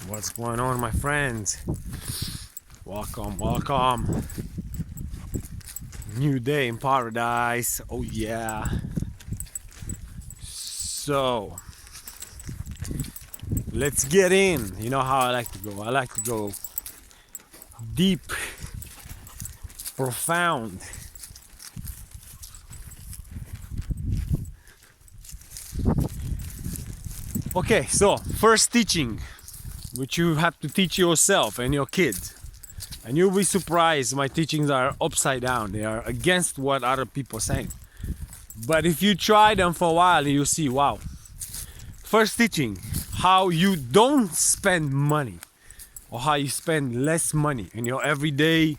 What's going on, my friends? Welcome, welcome. New day in paradise. Oh yeah. So let's get in. You know how I like to go. I like to go deep, profound. Okay, so first teaching, which you have to teach yourself and your kids. And you'll be surprised, my teachings are upside down. They are against what other people are saying. But if you try them for a while, you'll see, wow. First teaching, how you don't spend money, or how you spend less money in your everyday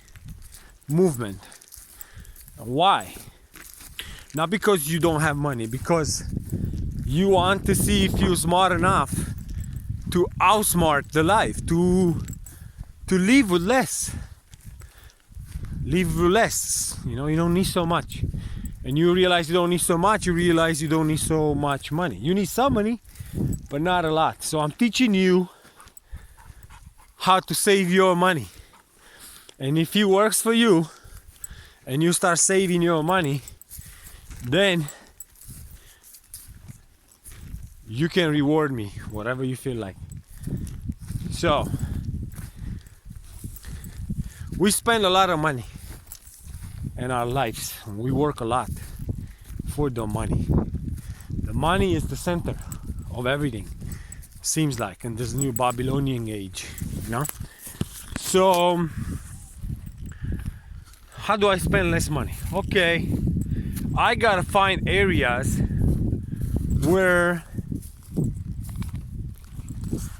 movement. Why? Not because you don't have money, because you want to see if you're smart enough to outsmart the life, to live with less. Live with less. You know, you don't need so much. And you realize you don't need so much, you realize you don't need so much money. You need some money, but not a lot. So I'm teaching you how to save your money. And if it works for you, and you start saving your money, then you can reward me, whatever you feel like. So, we spend a lot of money in our lives. We work a lot for the money. The money is the center of everything, seems like, in this new Babylonian age, you know? So, how do I spend less money? Okay, I gotta find areas where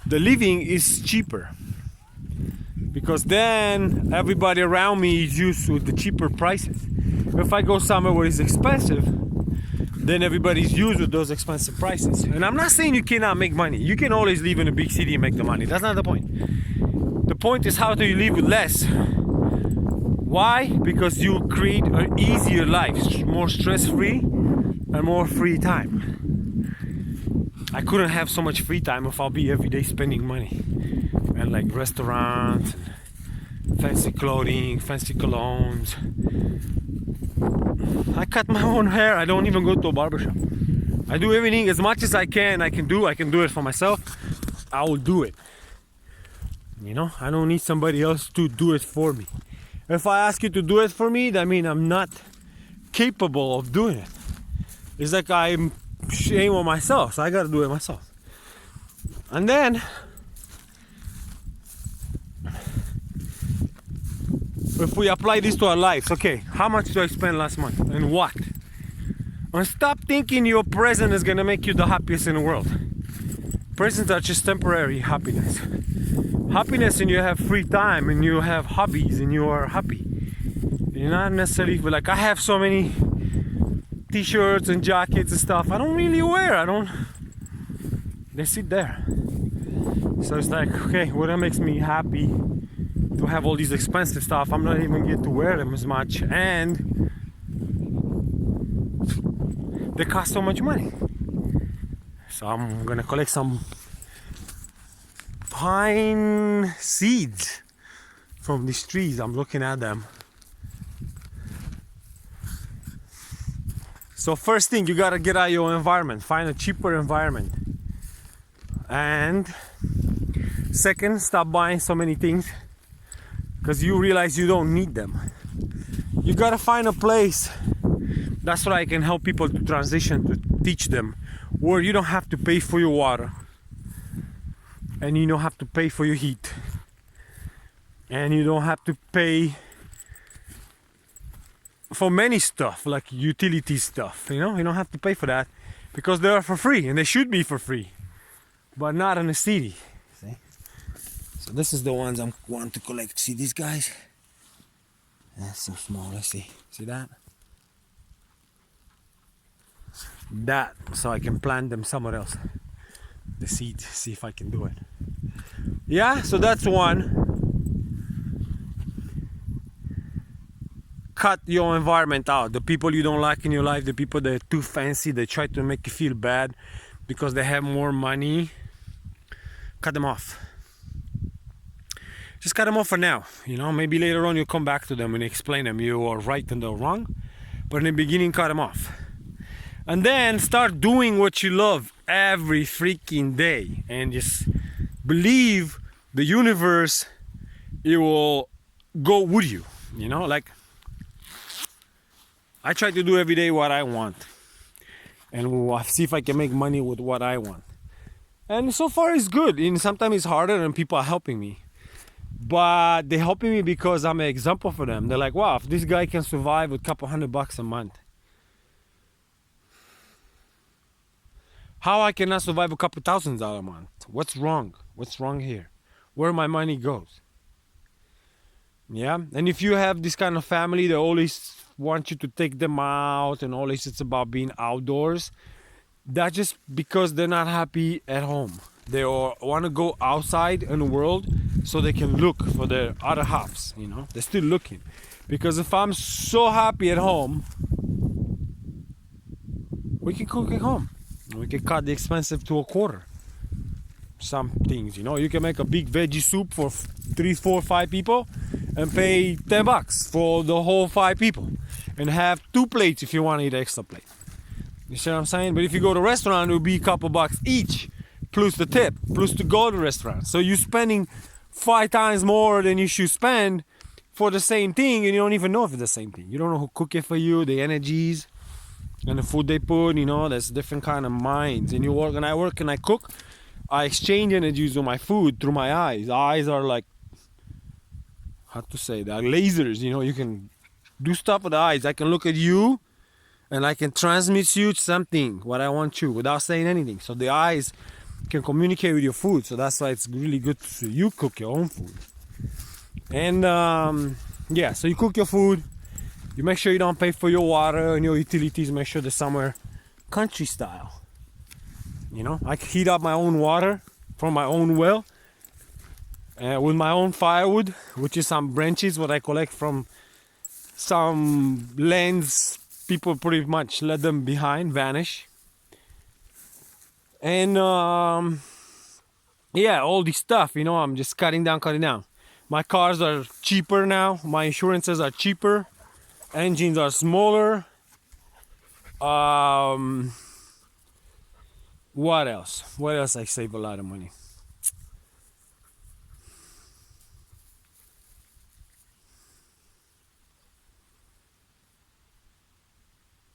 the living is cheaper, because then everybody around me is used to the cheaper prices. If I go somewhere where it's expensive, then everybody's used with those expensive prices. And I'm not saying you cannot make money. You can always live in a big city and make the money. That's not the point. The point is, how do you live with less? Why? Because you create an easier life, more stress-free and more free time. I couldn't have so much free time if I'll be every day spending money and like restaurants and fancy clothing, fancy colognes. I cut my own hair. I don't even go to a barbershop. I do everything as much as I can do. I can do it for myself. I will do it. You know, I don't need somebody else to do it for me. If I ask you to do it for me, that means I'm not capable of doing it. It's like I'm shame on myself, so I gotta do it myself. And then if we apply this to our lives, okay, how much do I spend last month and what? And stop thinking your present is gonna make you the happiest in the world. Presents are just temporary happiness. Happiness and you have free time and you have hobbies and you are happy. You're not necessarily like, I have so many t-shirts and jackets and stuff I don't really wear. They sit there. So it's like, okay, what makes me happy to have all these expensive stuff? I'm not even get to wear them as much, and they cost so much money. So I'm gonna collect some pine seeds from these trees. I'm looking at them. So first thing, you gotta get out of your environment, find a cheaper environment. And second, stop buying so many things because you realize you don't need them. You gotta find a place. That's what I can help people to transition, to teach them, where you don't have to pay for your water and you don't have to pay for your heat and you don't have to pay for many stuff like utility stuff. You know, you don't have to pay for that because they are for free, and they should be for free, but not in a city. See? So this is the ones I want to collect. See these guys? That's so small. Let's see. See that? That, so I can plant them somewhere else. The seeds. See if I can do it. Yeah. So that's one. cut your environment out. The people you don't like in your life, the people that are too fancy, they try to make you feel bad because they have more money, cut them off. Just cut them off for now. Maybe later on you'll come back to them and explain them you are right and they're wrong. But in the beginning, cut them off. And then start doing what you love every freaking day. And just believe the universe, it will go with you. Like I try to do every day what I want. And we'll see if I can make money with what I want. And so far it's good. And sometimes it's harder and people are helping me. But they're helping me because I'm an example for them. They're like, wow, if this guy can survive with a couple $100 a month, how I cannot survive a couple $1,000s a month? What's wrong? What's wrong here? Where my money goes? Yeah? And if you have this kind of family that always want you to take them out and always it's about being outdoors, that's just because they're not happy at home. They want to go outside in the world so they can look for their other halves, They're still looking. Because if I'm so happy at home, we can cook at home. We can cut the expensive to a quarter. Some things, you can make a big veggie soup for 3, 4, 5 people and pay $10 for the whole 5 people. And have 2 plates if you want to eat an extra plate. You see what I'm saying? But if you go to a restaurant, it will be a couple bucks each. Plus the tip, plus to go to the restaurant. So you're spending 5 times more than you should spend for the same thing, and you don't even know if it's the same thing. You don't know who cook it for you, the energies, and the food they put. There's different kind of minds. And when I work and I cook, I exchange energies with my food through my eyes. Eyes are like, how to say, they're lasers. You can do stuff with the eyes. I can look at you, and I can transmit you something what I want you without saying anything. So the eyes can communicate with your food, so that's why it's really good to you cook your own food. And so you cook your food, you make sure you don't pay for your water and your utilities, make sure they're somewhere country style. I heat up my own water from my own well with my own firewood, which is some branches what I collect from some lands people pretty much let them behind, vanish. And all this stuff, I'm just cutting down. My cars are cheaper now. My insurances are cheaper. Engines are smaller. What else? What else I save a lot of money?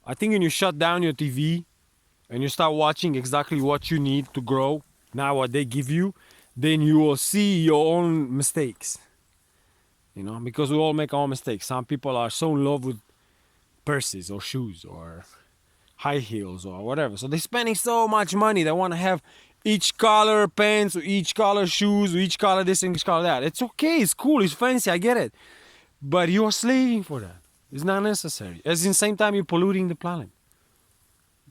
I think when you shut down your TV and you start watching exactly what you need to grow, not what they give you, then you will see your own mistakes. Because we all make our own mistakes. Some people are so in love with purses or shoes or high heels or whatever. So they're spending so much money. They want to have each color pants, or each color shoes, or each color this and each color that. It's okay, it's cool, it's fancy, I get it. But you're slaving for that. It's not necessary. At the same time, you're polluting the planet.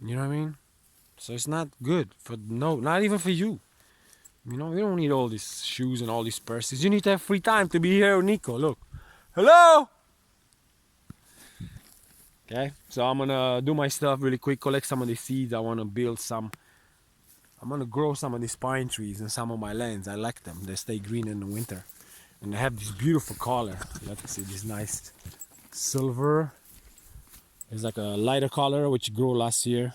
You know what I mean? So it's not good not even for you. You don't need all these shoes and all these purses. You need to have free time to be here with Nico. Look. Hello! Okay, so I'm gonna do my stuff really quick, collect some of the seeds. I wanna I'm gonna grow some of these pine trees in some of my lands. I like them. They stay green in the winter. And they have this beautiful color. Let's see, this nice silver. It's like a lighter color which grew last year.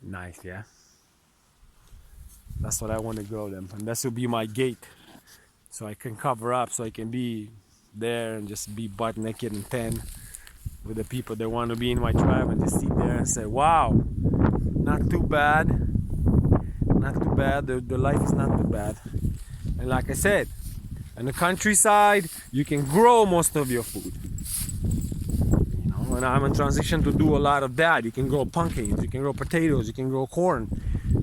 Nice, yeah. That's what I want to grow them, and this will be my gate, so I can cover up, so I can be there and just be butt naked and tan with the people that want to be in my tribe, and just sit there and say, wow, not too bad, the life is not too bad. And like I said, in the countryside you can grow most of your food. And I'm in transition to do a lot of that. You can grow pumpkins, you can grow potatoes, you can grow corn,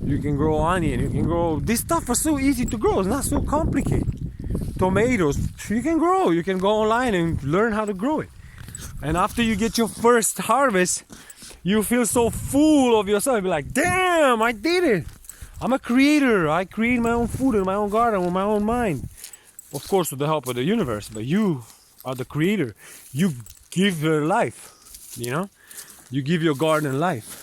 you can grow onion, you can grow... This stuff is so easy to grow, it's not so complicated. Tomatoes, you can grow, you can go online and learn how to grow it. And after you get your first harvest, you feel so full of yourself. You'll be like, damn, I did it. I'm a creator. I create my own food in my own garden with my own mind. Of course, with the help of the universe, but you are the creator. You give her life, you know? You give your garden life.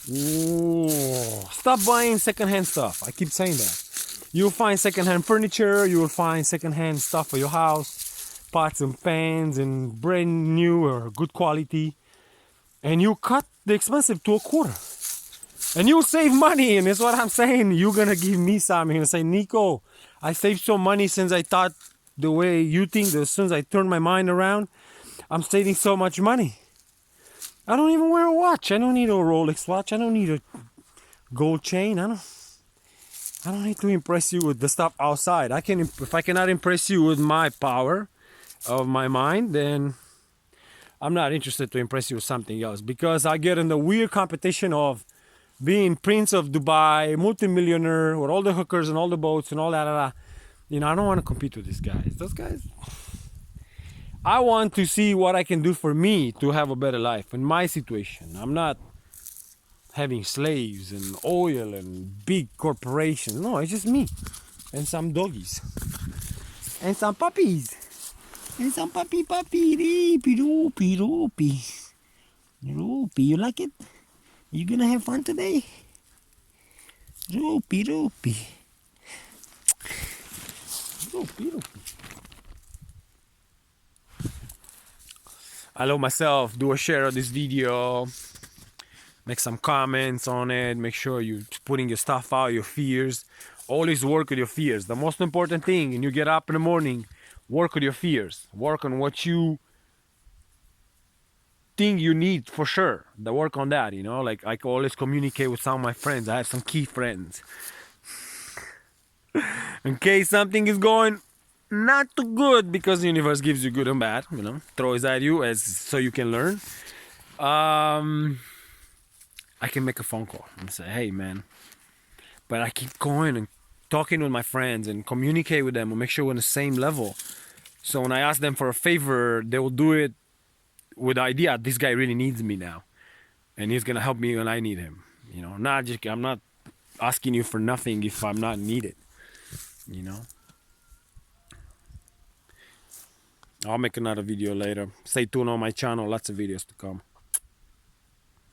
Ooh. Stop buying secondhand stuff. I keep saying that. You'll find secondhand furniture, you will find secondhand stuff for your house, pots and pans and brand new or good quality. And you cut the expensive to a quarter. And you'll save money, and that's what I'm saying. You're gonna give me some. You're gonna say, Nico, I saved some money since I thought the way you think, as soon as I turn my mind around, I'm saving so much money. I don't even wear a watch. I don't need a Rolex watch. I don't need a gold chain. I don't need to impress you with the stuff outside. If I cannot impress you with my power of my mind, then I'm not interested to impress you with something else, because I get in the weird competition of being Prince of Dubai, multimillionaire with all the hookers and all the boats and all that. You know, I don't want to compete with these guys. Those guys. I want to see what I can do for me to have a better life in my situation. I'm not having slaves and oil and big corporations. No, it's just me and some doggies and some puppies and some puppy. Roopy. You like it? You gonna have fun today? Roopy. I love myself. Do a share of this video. Make some comments on it. Make sure you're putting your stuff out, your fears. Always work with your fears. The most important thing, when you get up in the morning, work with your fears. Work on what you think you need for sure. The work on that, you know. Like I always communicate with some of my friends. I have some key friends. In case something is going not too good, because the universe gives you good and bad, you know, throws at you as so you can learn. I can make a phone call and say, hey man, but I keep going and talking with my friends and communicate with them and make sure we're on the same level. So when I ask them for a favor, they will do it with the idea, this guy really needs me now, and he's gonna help me when I need him. You know, I'm not asking you for nothing if I'm not needed. You know. I'll make another video later. Stay tuned on my channel, lots of videos to come.